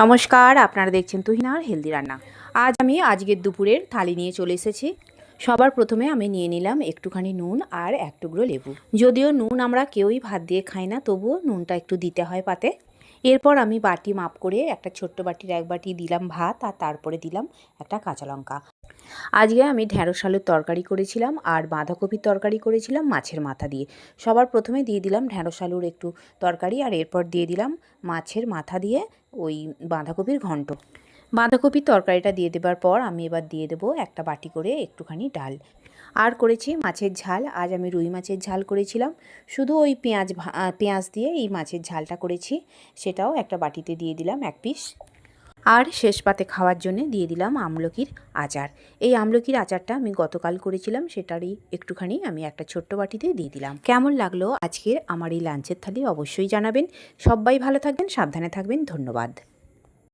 নমস্কার, আপনারা দেখছেন তুহিনার হেলদি রান্না। আজকের দুপুরের থালি নিয়ে চলে এসেছি। সবার প্রথমে আমি নিয়ে নিলাম একটুখানি নুন আর এক টুকরো লেবু। যদিও নুন আমরা কেউই ভাত দিয়ে খাই না, তবুও নুনটা একটু দিতে হয় পাতে। এরপর আমি বাটি মাপ করে একটা ছোট্ট বাটির এক বাটি দিলাম ভাত, আর তারপরে দিলাম একটা কাঁচা লঙ্কা। আজকে আমি ঢ্যাঁড়স আলুর তরকারি করেছিলাম আর বাঁধাকপির তরকারি করেছিলাম মাছের মাথা দিয়ে। সবার প্রথমে দিয়ে দিলাম ঢ্যাঁড়স আলুর একটু তরকারি, আর এরপর দিয়ে দিলাম মাছের মাথা দিয়ে ওই বাঁধাকপির ঘন্ট। বাঁধাকপির তরকারিটা দিয়ে দেবার পর আমি এবার দিয়ে দেবো একটা বাটি করে একটুখানি ডাল। আর করেছি মাছের ঝাল। আজ আমি রুই মাছের ঝাল করেছিলাম, শুধু ওই পেঁয়াজ দিয়ে এই মাছের ঝালটা করেছি। সেটাও একটা বাটিতে দিয়ে দিলাম এক পিস। আর শেষ পাতে খাওয়ার জন্য দিয়ে দিলাম আমলকির আচার। এই আমলকির আচারটা আমি গতকাল করেছিলাম, সেটারই একটুখানি আমি একটা ছোট্ট বাটিতে দিয়ে দিলাম। কেমন লাগলো আজকের আমার এই লাঞ্চের থালি অবশ্যই জানাবেন। সবাই ভালো থাকবেন, সাবধানে থাকবেন। ধন্যবাদ।